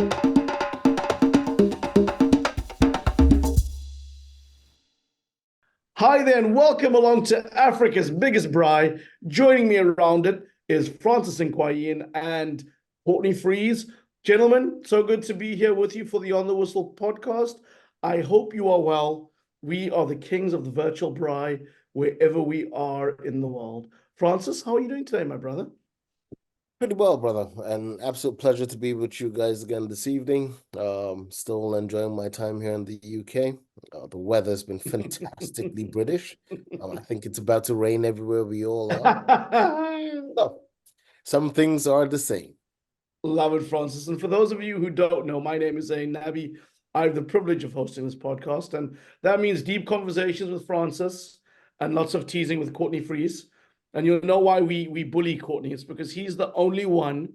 Hi there, and welcome along to Africa's biggest braai. Joining me around it is Francis Nkwain and Courtney Freese. Gentlemen, so good to be here with you for the On the Whistle podcast. I hope you are well. We are the kings of the virtual braai wherever we are in the world. Francis, how are you doing today, my brother? Pretty well, brother. An absolute pleasure to be with you guys again this evening. Still enjoying my time here in the UK. The weather's been fantastically British. I think it's about to rain everywhere we all are. So, some things are the same. Love it, Francis. And for those of you who don't know, my name is Zayn, Nabbi. I have the privilege of hosting this podcast, and that means deep conversations with Francis and lots of teasing with Courtney Freese. And you'll know why we bully Courtney. It's because he's the only one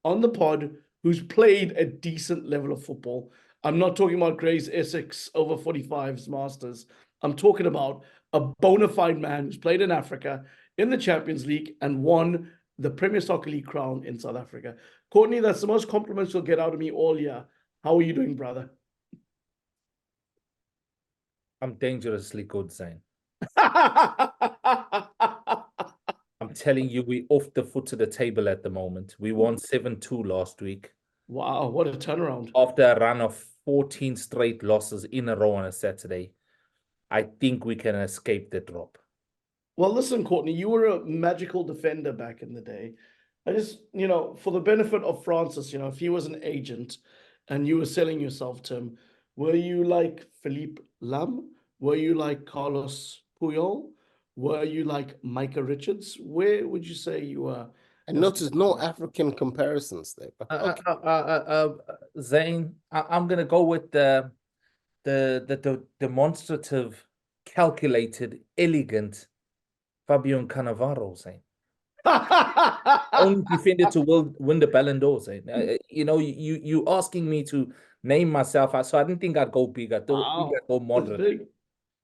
on the pod who's played a decent level of football. I'm not talking about Gray's Essex over 45s Masters. I'm talking about a bona fide man who's played in Africa in the Champions League and won the Premier Soccer League crown in South Africa. Courtney, that's the most compliments you'll get out of me all year. How are you doing, brother? I'm dangerously good, Zayn. I'm telling you, we're off the foot to the table at the moment. We won 7-2 last week. Wow, what a turnaround. After a run of 14 straight losses in a row on a Saturday, I think we can escape the drop. Well, listen, Courtney, you were a magical defender back in the day. I just, for the benefit of Francis, if he was an agent and you were selling yourself to him, were you like Philippe Lam? Were you like Carlos Puyol? Were you like Micah Richards? Where would you say you were? And notice no African comparisons there. Okay. Zayn, I'm gonna go with the demonstrative, calculated, elegant Fabian Cannavaro, Zayn. Only defender to win the Ballon d'Or, Zayn. You asking me to name myself, so I didn't think I'd go big. I thought I'd go moderate.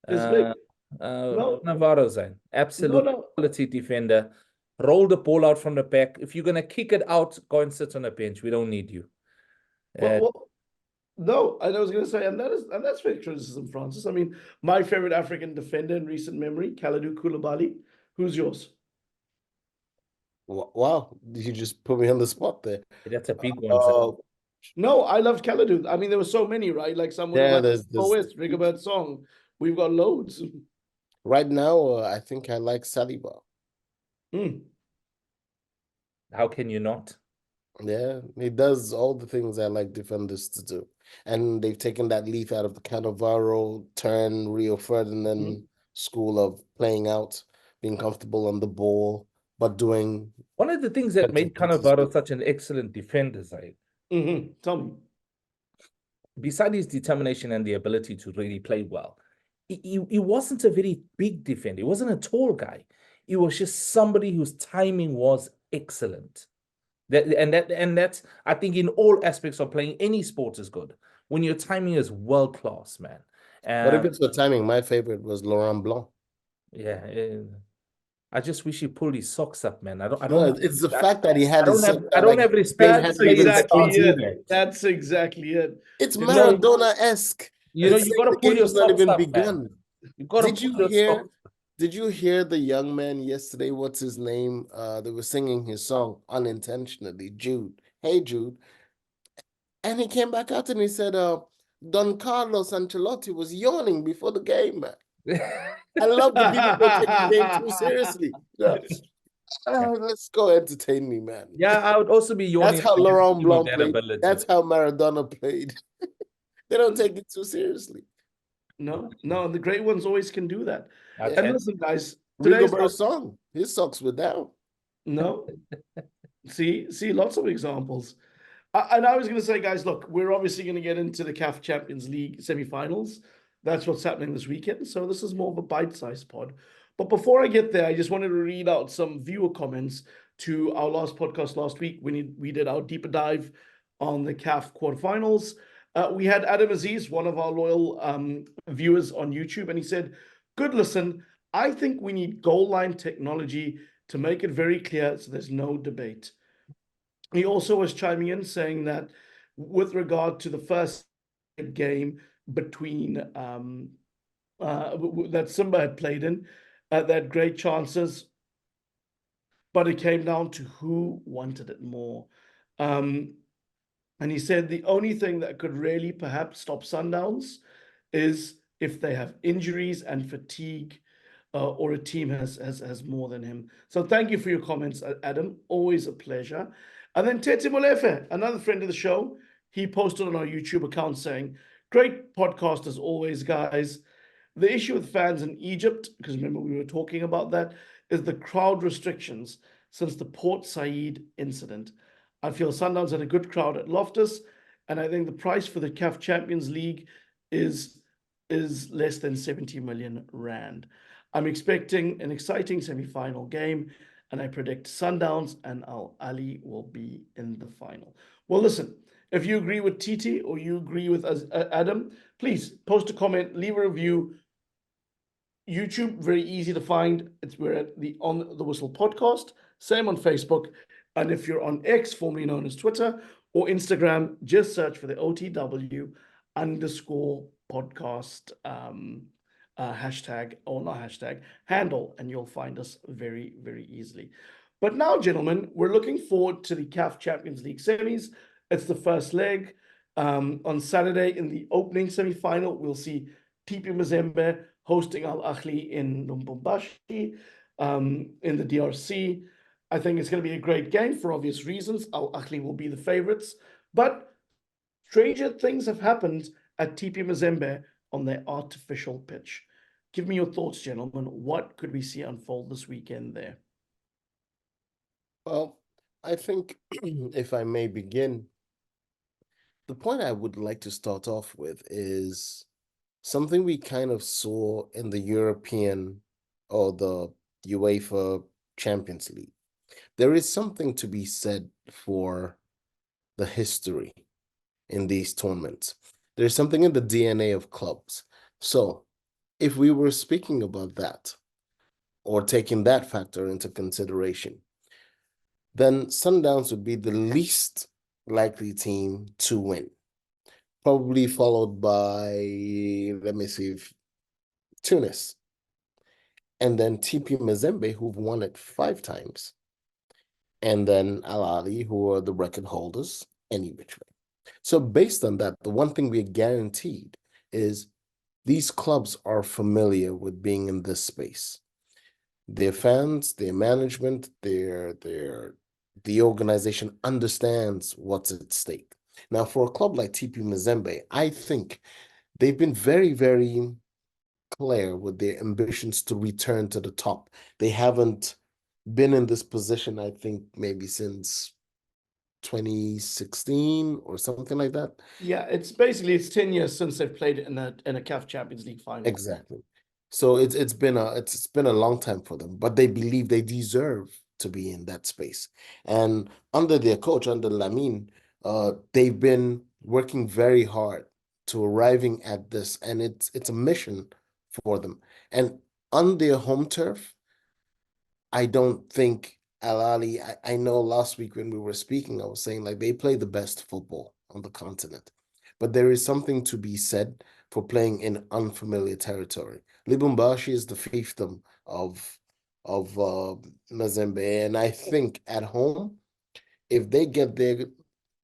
It's big. Navarro, Zayn, absolute quality defender. Roll the ball out from the back. If you're gonna kick it out, go and sit on a bench. We don't need you. No, I was going to say, and that's fair criticism, Francis. I mean, my favorite African defender in recent memory, Kalidou Koulibaly. Who's yours? Wow, you just put me on the spot there. That's a big one. No, I loved Kalidou. I mean, there were so many, right? Like someone like Rigobert Song. We've got loads. Right now, I think I like Saliba. How can you not? Yeah, he does all the things I like defenders to do. And they've taken that leaf out of the Cannavaro, turn, Rio Ferdinand school of playing out, being comfortable on the ball, but doing... One of the things that made Cannavaro such an excellent defender, Zayn. Tell me. Besides his determination and the ability to really play well, he wasn't a very big defender. He wasn't a tall guy. He was just somebody whose timing was excellent. That's I think in all aspects of playing any sport is good when your timing is world class, man. But if it's for timing, my favorite was Laurent Blanc. Yeah, I just wish he pulled his socks up, man. I don't. No, it's the fact that he had his. I don't have respect. That's exactly it. That's exactly it. It's Maradona-esque. You got to pull your socks up, begun. Did you hear the young man yesterday? What's his name? They were singing his song unintentionally, Jude. Hey, Jude. And he came back out and he said, Don Carlos Ancelotti was yawning before the game, man. I love the people who take the game too seriously. Yeah. Let's go entertain me, man. Yeah, I would also be yawning. That's how Laurent Blanc played. That's how Maradona played. They don't take it too seriously. No, the great ones always can do that. And listen, guys, Rigobert's song, his socks were down. No, see, lots of examples. And I was going to say, guys, look, we're obviously going to get into the CAF Champions League semifinals. That's what's happening this weekend. So this is more of a bite-sized pod. But before I get there, I just wanted to read out some viewer comments to our last podcast last week when we did our deeper dive on the CAF quarterfinals. We had Adam Aziz, one of our loyal viewers on YouTube, and he said, good listen, I think we need goal line technology to make it very clear so there's no debate. He also was chiming in saying that with regard to the first game between that Simba had played in. They had great chances, but it came down to who wanted it more. And he said the only thing that could really perhaps stop Sundowns is if they have injuries and fatigue, or a team has more than him. So thank you for your comments, Adam. Always a pleasure. And then Tete Molefe, another friend of the show, he posted on our YouTube account saying, "Great podcast as always, guys. The issue with fans in Egypt, because remember we were talking about that, is the crowd restrictions since the Port Said incident. I feel Sundowns had a good crowd at Loftus, and I think the price for the CAF Champions League is less than 70 million rand. I'm expecting an exciting semi-final game, and I predict Sundowns and Ahly will be in the final." Well, listen, if you agree with TT or you agree with us, Adam, please post a comment, leave a review. YouTube, very easy to find. We're at the On the Whistle podcast. Same on Facebook. And if you're on X, formerly known as Twitter, or Instagram, just search for the OTW_podcast hashtag, or not hashtag, handle, and you'll find us very, very easily. But now, gentlemen, we're looking forward to the CAF Champions League semis. It's the first leg. On Saturday in the opening semi-final, we'll see TP Mazembe hosting Al Ahly in Lubumbashi, in the DRC. I think it's going to be a great game for obvious reasons. Al Ahly will be the favorites, but stranger things have happened at TP Mazembe on their artificial pitch. Give me your thoughts, gentlemen. What could we see unfold this weekend there? Well, I think if I may begin, the point I would like to start off with is something we kind of saw in the European or the UEFA Champions League. There is something to be said for the history in these tournaments. There's something in the DNA of clubs. So if we were speaking about that or taking that factor into consideration, then Sundowns would be the least likely team to win, probably followed by, let me see, Tunis, and then TP Mazembe, who've won it 5 times, and then Al Ahly, who are the record holders, any which way. So based on that, the one thing we're guaranteed is these clubs are familiar with being in this space. Their fans, their management, the organization understands what's at stake. Now, for a club like TP Mazembe, I think they've been very, very clear with their ambitions to return to the top. They haven't been in this position, I think, maybe since 2016 or something like that. Yeah, it's 10 years since they've played in a CAF Champions League final. Exactly. So it's been a long time for them, but they believe they deserve to be in that space. And under their coach, under Lamine, they've been working very hard to arriving at this, and it's a mission for them. And on their home turf, I don't think Al Ahly, I know last week when we were speaking, I was saying like they play the best football on the continent. But there is something to be said for playing in unfamiliar territory. Lubumbashi is the fiefdom of Mazembe, and I think at home, if they get their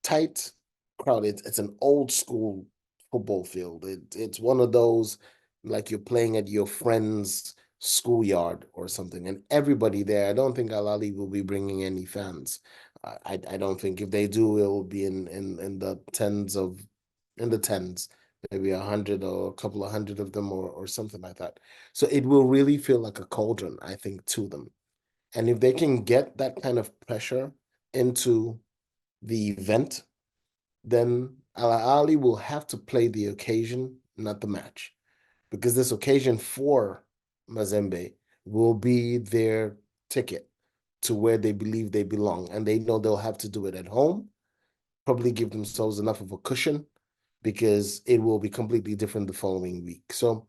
tight crowd, it's an old school football field. It's one of those like you're playing at your friend's schoolyard or something, and everybody there. I don't think Al Ahly will be bringing any fans. I don't think if they do, it will be in the tens, maybe 100 or a couple of hundred of them or something like that. So it will really feel like a cauldron, I think, to them. And if they can get that kind of pressure into the event, then Al Ahly will have to play the occasion, not the match, because this occasion for Mazembe will be their ticket to where they believe they belong, and they know they'll have to do it at home, probably give themselves enough of a cushion because it will be completely different the following week. So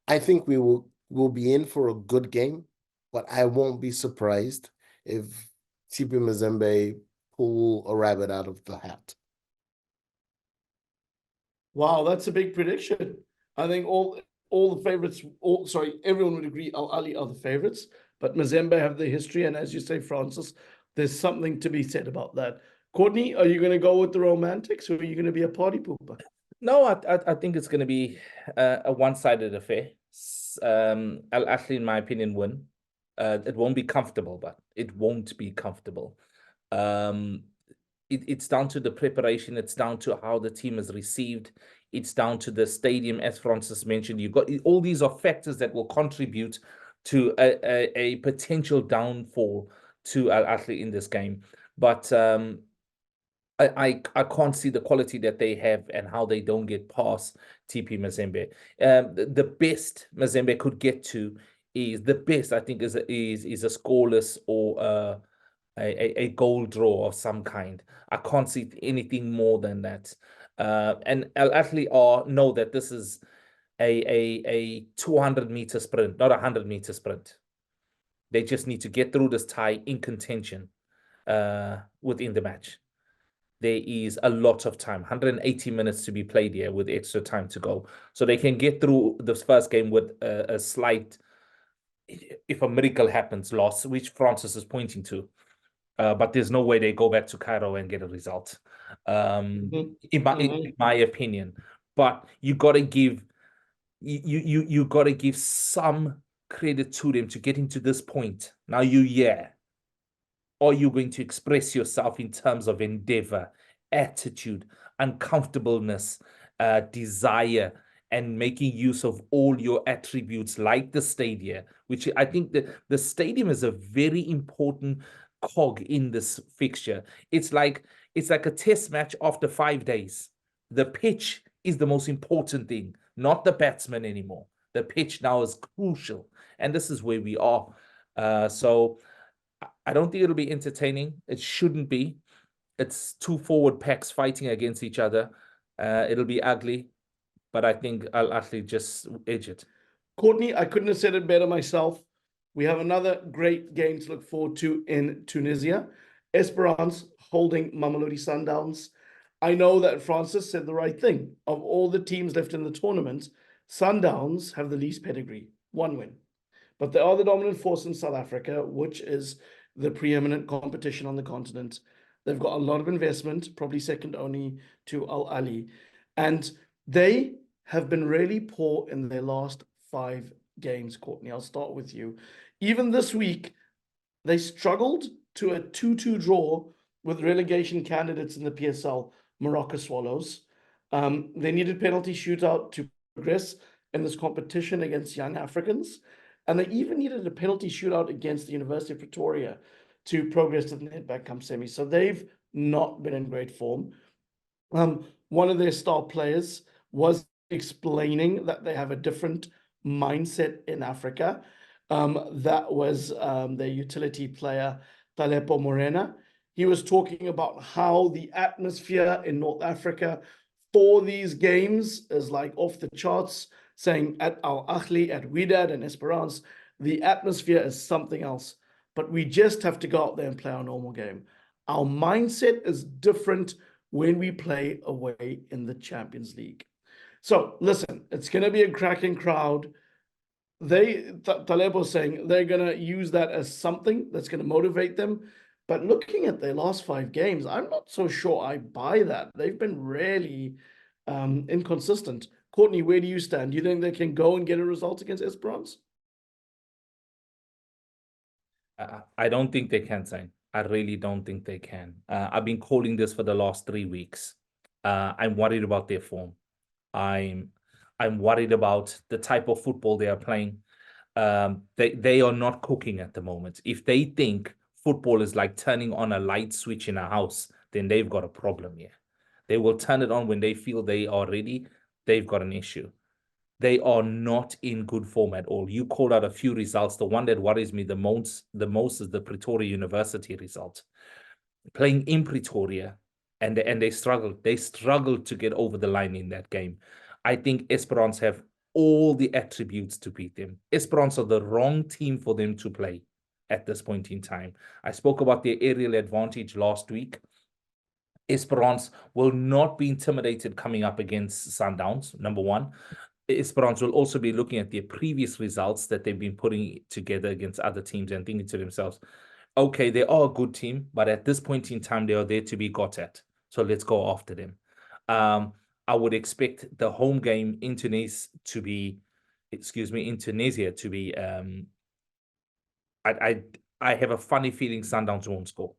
I think we'll be in for a good game, but I won't be surprised if TP Mazembe pull a rabbit out of the hat. Wow, that's a big prediction. I think all the favorites, everyone would agree Al Ahly are the favorites, but Mazembe have the history, and as you say, Francis, there's something to be said about that. Courtney, are you going to go with the romantics, or are you going to be a party pooper? No, I think it's going to be a one-sided affair. Al Ahly, in my opinion, win. It won't be comfortable, but it won't be comfortable. It's down to the preparation. It's down to how the team is received. It's down to the stadium, as Francis mentioned. You've got all these are factors that will contribute to a potential downfall to Al Ahly in this game. But I can't see the quality that they have and how they don't get past TP Mazembe. The best Mazembe could get to is the best, I think, is a scoreless or a goal draw of some kind. I can't see anything more than that. And Al Ahly know that this is a 200-meter sprint, not a 100-meter sprint. They just need to get through this tie in contention within the match. There is a lot of time, 180 minutes to be played here with extra time to go. So they can get through this first game with a slight, if a miracle happens, loss, which Francis is pointing to. But there's no way they go back to Cairo and get a result, in my opinion. But you got to give you got to give some credit to them to getting to this point. Now are you going to express yourself in terms of endeavor, attitude, uncomfortableness, desire, and making use of all your attributes like the stadium, which I think the stadium is a very important cog in this fixture. It's like a test match after 5 days. The pitch is the most important thing, not the batsman anymore. The pitch now is crucial, and this is where we are. So I don't think it'll be entertaining. It shouldn't be. It's two forward packs fighting against each other. It'll be ugly, but I think I'll actually just edge it. Courtney, I couldn't have said it better myself. We have another great game to look forward to in Tunisia. Esperance holding Mamelodi Sundowns. I know that Francis said the right thing. Of all the teams left in the tournament, Sundowns have the least pedigree, 1 win. But they are the dominant force in South Africa, which is the preeminent competition on the continent. They've got a lot of investment, probably second only to Al Ahly. And they have been really poor in their last 5 games, Courtney. I'll start with you. Even this week, they struggled to a 2-2 draw with relegation candidates in the PSL, Morocco Swallows. They needed penalty shootout to progress in this competition against young Africans. And they even needed a penalty shootout against the University of Pretoria to progress to the Nedbank Cup semi. So they've not been in great form. One of their star players was explaining that they have a different mindset in Africa. That was their utility player, Talepo Morena. He was talking about how the atmosphere in North Africa for these games is like off the charts, saying at Al Ahly, at Wydad and Esperance, the atmosphere is something else. But we just have to go out there and play our normal game. Our mindset is different when we play away in the Champions League. So listen, it's going to be a cracking crowd. Taleb was saying they're going to use that as something that's going to motivate them. But looking at their last 5 games, I'm not so sure I buy that. They've been really inconsistent. Courtney, where do you stand? Do you think they can go and get a result against Esperance? I don't think they can, Zayn. I really don't think they can. I've been calling this for the last 3 weeks. I'm worried about their form. I'm worried about the type of football they are playing. They are not cooking at the moment. If they think football is like turning on a light switch in a house, then they've got a problem here. They will turn it on when they feel they are ready. They've got an issue. They are not in good form at all. You called out a few results. The one that worries me the most is the Pretoria University result. Playing in Pretoria, and they struggled. They struggled to get over the line in that game. I think Esperance have all the attributes to beat them. Esperance are the wrong team for them to play at this point in time. I spoke about their aerial advantage last week. Esperance will not be intimidated coming up against Sundowns, number one. Esperance will also be looking at their previous results that they've been putting together against other teams and thinking to themselves, okay, they are a good team, but at this point in time, they are there to be got at. So let's go after them. I would expect the home game in Tunisia to be, I have a funny feeling Sundowns won't score.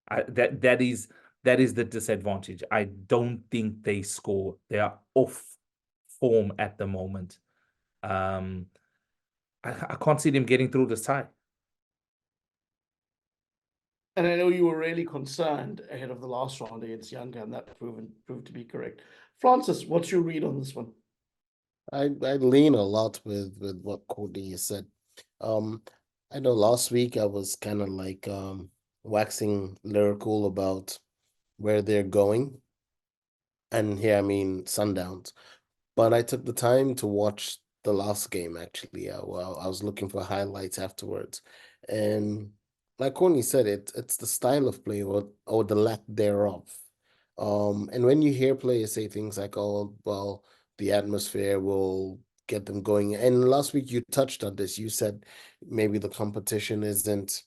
That is the disadvantage. I don't think they score. They are off form at the moment. I can't see them getting through this tie. And I know you were really concerned ahead of the last round against Young, and that proved to be correct. Francis, what's your read on this one? I lean a lot with what Courtney has said. I know last week I was kind of like waxing lyrical about where they're going. And here I mean Sundowns. But I took the time to watch the last game actually. I was looking for highlights afterwards. And like Courtney said, it's the style of play or the lack thereof. And when you hear players say things like, oh, well, the atmosphere will get them going. And last week you touched on this. You said maybe the competition isn't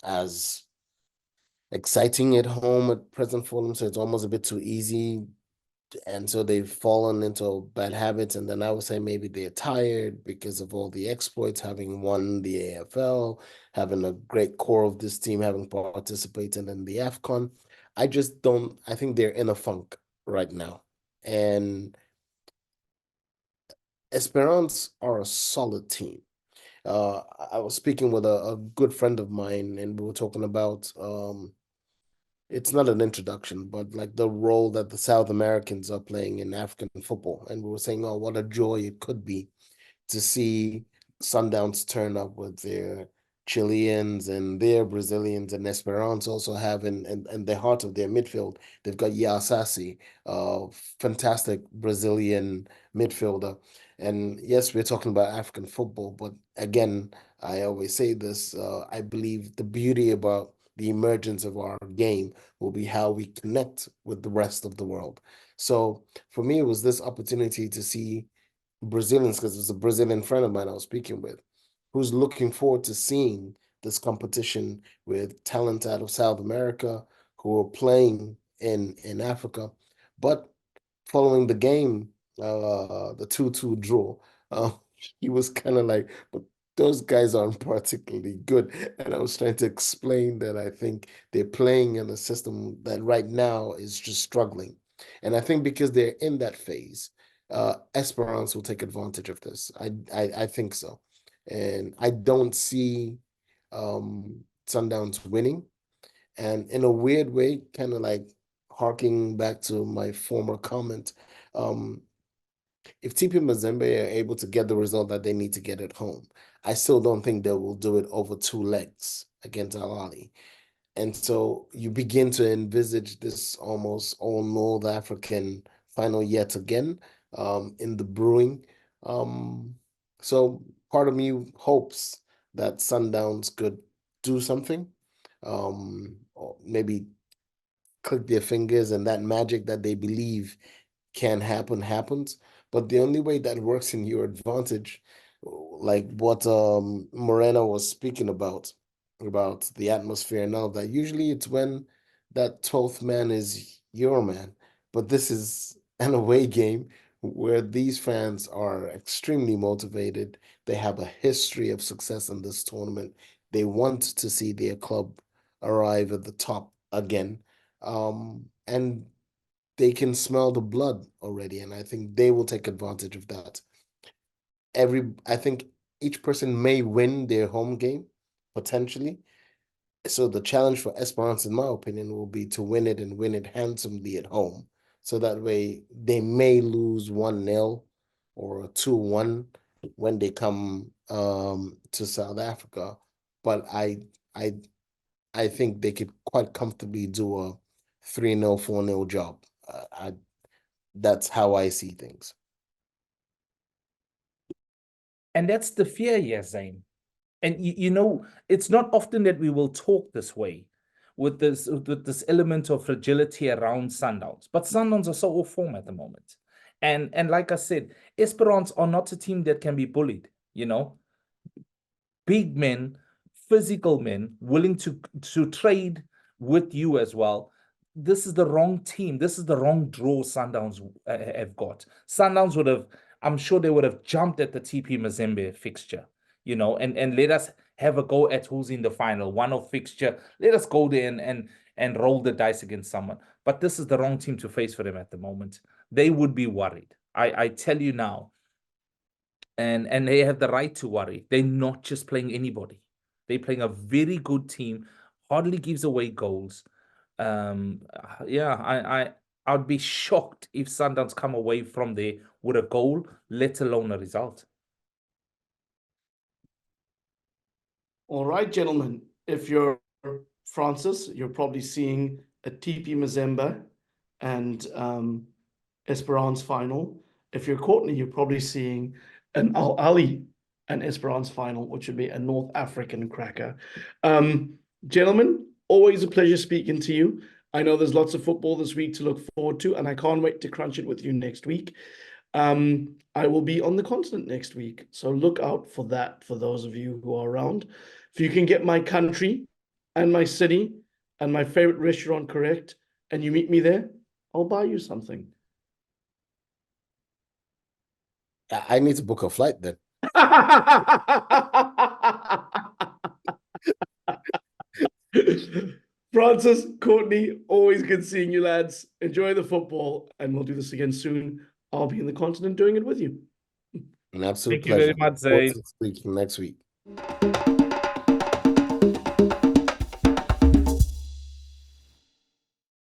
as exciting at home at present for them, so it's almost a bit too easy. And so they've fallen into bad habits. And then I would say maybe they're tired because of all the exploits, having won the AFL, having a great core of this team, having participated in the AFCON. I think they're in a funk right now. And Esperance are a solid team. I was speaking with a good friend of mine, and we were talking about it's not an introduction, but like the role that the South Americans are playing in African football. And we were saying, oh, what a joy it could be to see Sundowns turn up with their Chileans and their Brazilians, and Esperance also have in the heart of their midfield, they've got Yasasi, fantastic Brazilian midfielder. And yes, we're talking about African football, but again, I always say this, I believe the beauty about the emergence of our game will be how we connect with the rest of the world. So for me, it was this opportunity to see Brazilians, because it's a Brazilian friend of mine I was speaking with, who's looking forward to seeing this competition with talent out of South America who are playing in Africa. But following the game, the 2-2 draw, he was kind of like, but those guys aren't particularly good. And I was trying to explain that I think they're playing in a system that right now is just struggling. And I think because they're in that phase, Esperance will take advantage of this. I think so. And I don't see Sundowns winning. And in a weird way, kind of like harking back to my former comment, if TP Mazembe are able to get the result that they need to get at home, I still don't think they will do it over 2 legs against Ahly. And so you begin to envisage this almost all North African final yet again in the brewing. So part of me hopes that Sundowns could do something, or maybe click their fingers and that magic that they believe can happen happens. But the only way that works in your advantage, like what Moreno was speaking about the atmosphere and all that, usually it's when that 12th man is your man. But this is an away game where these fans are extremely motivated. They have a history of success in this tournament. They want to see their club arrive at the top again. And they can smell the blood already, and I think they will take advantage of that. I think each person may win their home game, potentially. So the challenge for Esperance, in my opinion, will be to win it and win it handsomely at home. So that way they may lose 1-0 or 2-1 when they come to South Africa. But I think they could quite comfortably do a 3-0, 4-0 job. That's how I see things. And that's the fear, yes, Zayn. And you know, it's not often that we will talk this way, with this element of fragility around Sundowns. But Sundowns are so off form at the moment. And like I said, Esperance are not a team that can be bullied, you know. Big men, physical men, willing to trade with you as well. This is the wrong team. This is the wrong draw Sundowns have got. Sundowns would have, I'm sure they would have jumped at the TP Mazembe fixture, you know, and let us have a go at who's in the final, one-off fixture. Let us go there and roll the dice against someone. But this is the wrong team to face for them at the moment. They would be worried. I tell you now. And they have the right to worry. They're not just playing anybody. They're playing a very good team, hardly gives away goals. Yeah, I'd be shocked if Sundowns come away from there with a goal, let alone a result. All right, gentlemen. If you're Francis, you're probably seeing a TP Mazembe and Espérance final. If you're Courtney, you're probably seeing an Ahly and Esperance final, which would be a North African cracker. Gentlemen, always a pleasure speaking to you. I know there's lots of football this week to look forward to, and I can't wait to crunch it with you next week. I will be on the continent next week, so look out for that for those of you who are around. If you can get my country and my city and my favorite restaurant correct, and you meet me there, I'll buy you something. I need to book a flight then. Francis, Courtney, always good seeing you, lads. Enjoy the football, and we'll do this again soon. I'll be in the continent doing it with you. An absolute Thank you very pleasure. much, Look forward Zayn. to speaking next week.